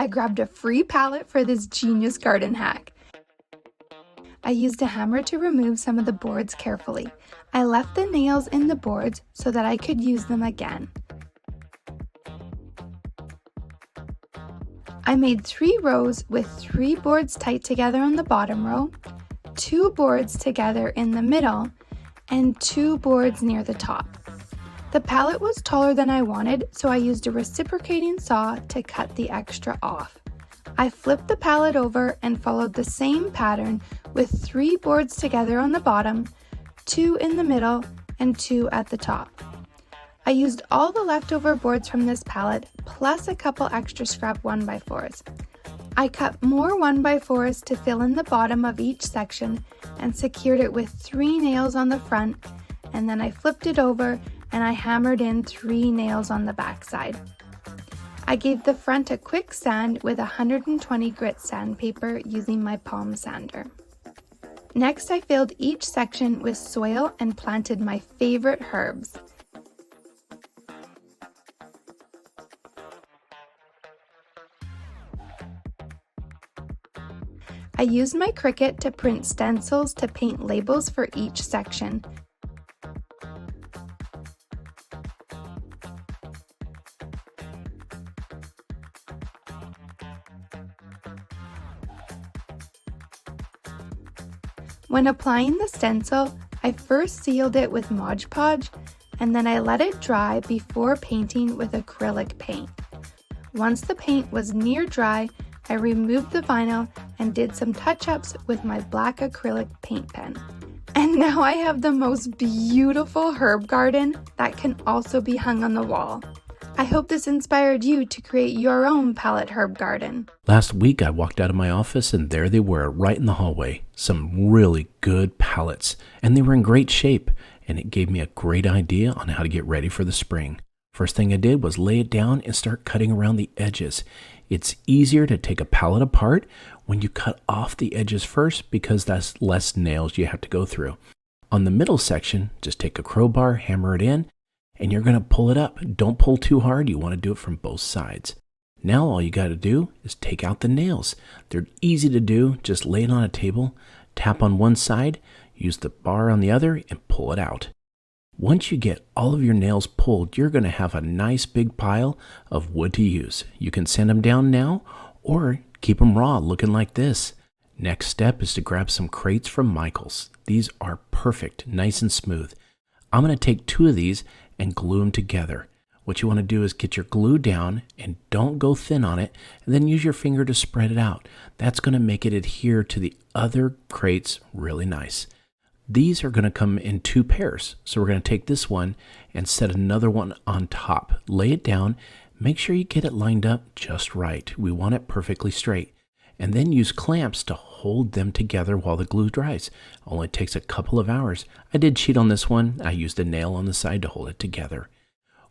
I grabbed a free pallet for this genius garden hack. I used a hammer to remove some of the boards carefully. I left the nails in the boards so that I could use them again. I made 3 rows with 3 boards tight together on the bottom row, 2 boards together in the middle, and 2 boards near the top. The pallet was taller than I wanted, so I used a reciprocating saw to cut the extra off. I flipped the pallet over and followed the same pattern with 3 boards together on the bottom, 2 in the middle, and 2 at the top. I used all the leftover boards from this pallet, plus a couple extra scrap 1x4s. I cut more 1x4s to fill in the bottom of each section and secured it with 3 nails on the front, and then I flipped it over and I hammered in 3 nails on the back side. I gave the front a quick sand with 120 grit sandpaper using my palm sander. Next, I filled each section with soil and planted my favorite herbs. I used my Cricut to print stencils to paint labels for each section. When applying the stencil, I first sealed it with Mod Podge, and then I let it dry before painting with acrylic paint. Once the paint was near dry, I removed the vinyl and did some touch-ups with my black acrylic paint pen. And now I have the most beautiful herb garden that can also be hung on the wall. I hope this inspired you to create your own pallet herb garden. Last week I walked out of my office and there they were right in the hallway. Some really good pallets, and they were in great shape, and it gave me a great idea on how to get ready for the spring. First thing I did was lay it down and start cutting around the edges. It's easier to take a pallet apart when you cut off the edges first because that's less nails you have to go through. On the middle section, just take a crowbar, hammer it in, and you're going to pull it up. Don't pull too hard. You want to do it from both sides. Now all you got to do is take out the nails. They're easy to do. Just lay it on a table, tap on one side, use the bar on the other, and pull it out. Once you get all of your nails pulled, you're going to have a nice big pile of wood to use. You can sand them down now or keep them raw looking like this. Next step is to grab some crates from Michael's. These are perfect, nice and smooth. I'm going to take 2 of these and glue them together. What you want to do is get your glue down and don't go thin on it, and then use your finger to spread it out. That's going to make it adhere to the other crates really nice. These are going to come in 2 pairs. So we're going to take this one and set another one on top. Lay it down. Make sure you get it lined up just right. We want it perfectly straight. And then use clamps to hold them together while the glue dries. Only takes a couple of hours. I did cheat on this one. I used a nail on the side to hold it together.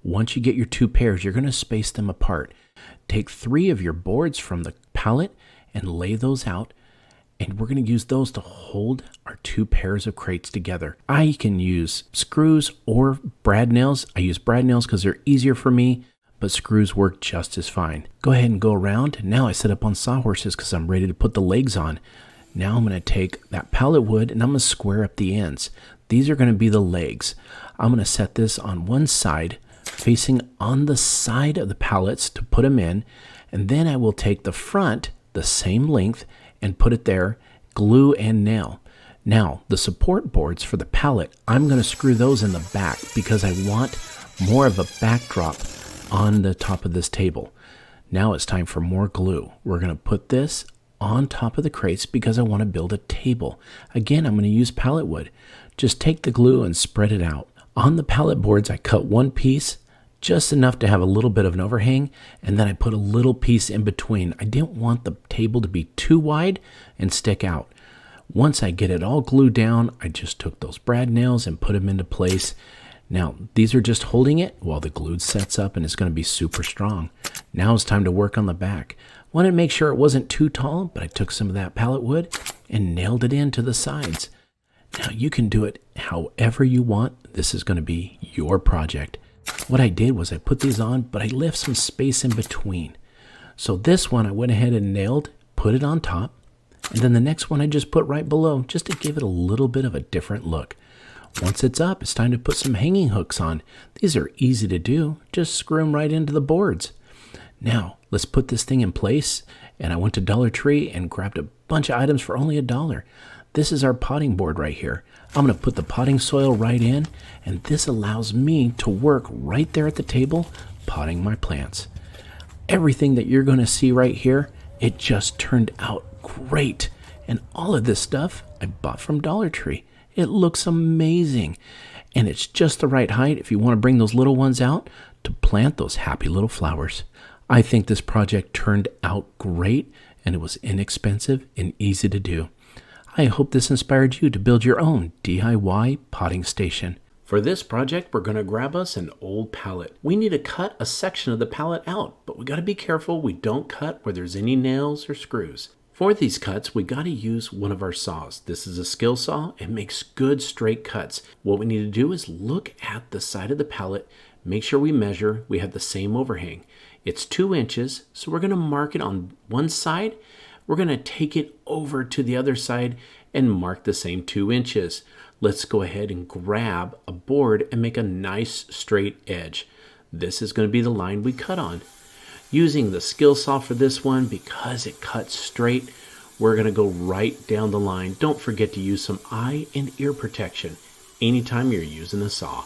Once you get your 2 pairs, you're going to space them apart. Take 3 of your boards from the pallet and lay those out. And we're going to use those to hold our 2 pairs of crates together. I can use screws or brad nails. I use brad nails because they're easier for me, but screws work just as fine. Go ahead and go around. Now I set up on sawhorses because I'm ready to put the legs on. Now I'm going to take that pallet wood and I'm going to square up the ends. These are going to be the legs. I'm going to set this on one side, facing on the side of the pallets to put them in. And then I will take the front, the same length, and put it there, glue and nail. Now, the support boards for the pallet, I'm going to screw those in the back because I want more of a backdrop on the top of this table. Now it's time for more glue. We're going to put this on top of the crates because I want to build a table. Again, I'm going to use pallet wood. Just take the glue and spread it out. On the pallet boards, I cut one piece, just enough to have a little bit of an overhang, and then I put a little piece in between. I didn't want the table to be too wide and stick out. Once I get it all glued down, I just took those brad nails and put them into place. Now, these are just holding it while the glue sets up and it's going to be super strong. Now it's time to work on the back. Wanted to make sure it wasn't too tall, but I took some of that pallet wood and nailed it into the sides. Now you can do it however you want. This is going to be your project. What I did was I put these on, but I left some space in between. So this one I went ahead and nailed, put it on top, and then the next one I just put right below just to give it a little bit of a different look. Once it's up, it's time to put some hanging hooks on. These are easy to do. Just screw them right into the boards. Now, let's put this thing in place. And I went to Dollar Tree and grabbed a bunch of items for only $1. This is our potting board right here. I'm going to put the potting soil right in, and this allows me to work right there at the table, potting my plants. Everything that you're going to see right here, it just turned out great. And all of this stuff I bought from Dollar Tree. It looks amazing. And it's just the right height if you want to bring those little ones out to plant those happy little flowers. I think this project turned out great, and it was inexpensive and easy to do. I hope this inspired you to build your own DIY potting station. For this project, we're going to grab us an old pallet. We need to cut a section of the pallet out, but we got to be careful we don't cut where there's any nails or screws. For these cuts, we got to use one of our saws. This is a skill saw. It makes good straight cuts. What we need to do is look at the side of the pallet, make sure we measure, we have the same overhang. It's 2 inches, so we're going to mark it on one side. We're going to take it over to the other side and mark the same 2 inches. Let's go ahead and grab a board and make a nice straight edge. This is going to be the line we cut on. Using the skill saw for this one, because it cuts straight, we're going to go right down the line. Don't forget to use some eye and ear protection anytime you're using a saw.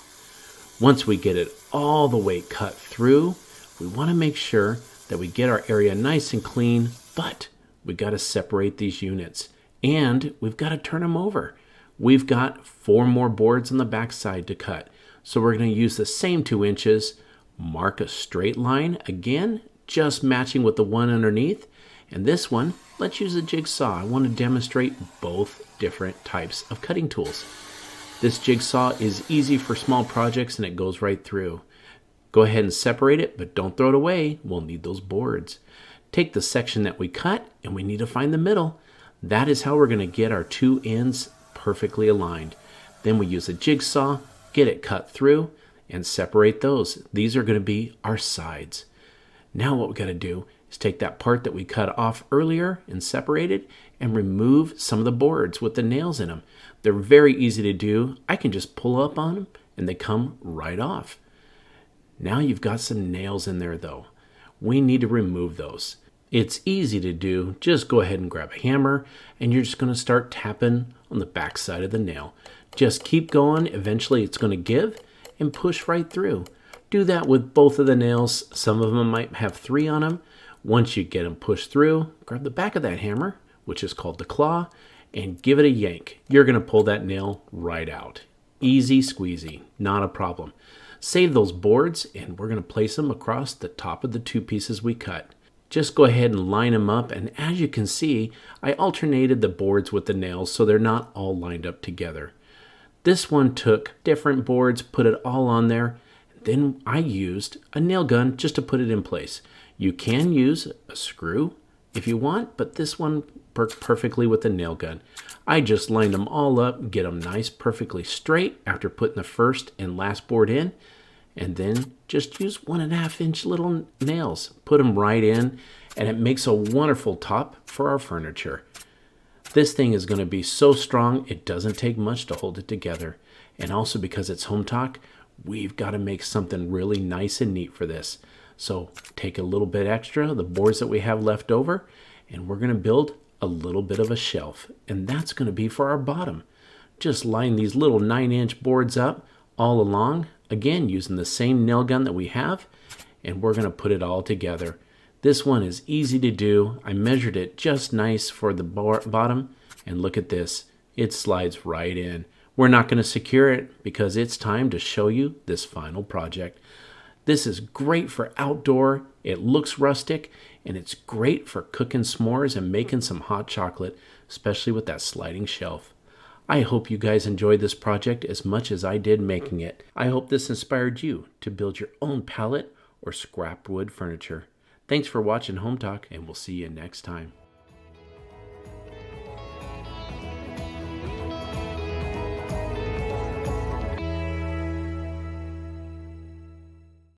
Once we get it all the way cut through, we want to make sure that we get our area nice and clean, but we got to separate these units and we've got to turn them over. We've got 4 more boards on the back side to cut. So we're going to use the same 2 inches, mark a straight line again, just matching with the one underneath. And this one, let's use a jigsaw. I want to demonstrate both different types of cutting tools. This jigsaw is easy for small projects and it goes right through. Go ahead and separate it, but don't throw it away. We'll need those boards. Take the section that we cut and we need to find the middle. That is how we're going to get our 2 ends perfectly aligned. Then we use a jigsaw, get it cut through, and separate those. These are going to be our sides. Now what we got to do is take that part that we cut off earlier and separated and remove some of the boards with the nails in them. They're very easy to do. I can just pull up on them and they come right off. Now you've got some nails in there though. We need to remove those. It's easy to do. Just go ahead and grab a hammer and you're just going to start tapping on the back side of the nail. Just keep going. Eventually it's going to give and push right through. Do that with both of the nails. Some of them might have 3 on them. Once you get them pushed through, grab the back of that hammer, which is called the claw, and give it a yank. You're going to pull that nail right out. Easy squeezy, not a problem. Save those boards and we're going to place them across the top of the 2 pieces we cut. Just go ahead and line them up, and as you can see, I alternated the boards with the nails so they're not all lined up together. This one took different boards, put it all on there, then I used a nail gun just to put it in place. You can use a screw if you want, but this one works perfectly with the nail gun. I just lined them all up, get them nice, perfectly straight after putting the first and last board in, and then just use 1.5 inch little nails. Put them right in, and it makes a wonderful top for our furniture. This thing is going to be so strong, it doesn't take much to hold it together. And also because it's Hometalk, we've got to make something really nice and neat for this. So take a little bit extra, the boards that we have left over, and we're going to build a little bit of a shelf. And that's going to be for our bottom. Just line these little 9-inch boards up all along, again using the same nail gun that we have, and we're going to put it all together. This one is easy to do. I measured it just nice for the bottom, and look at this. It slides right in. We're not going to secure it because it's time to show you this final project. This is great for outdoor. It looks rustic, and it's great for cooking s'mores and making some hot chocolate, especially with that sliding shelf. I hope you guys enjoyed this project as much as I did making it. I hope this inspired you to build your own pallet or scrap wood furniture. Thanks for watching Home Talk, and we'll see you next time.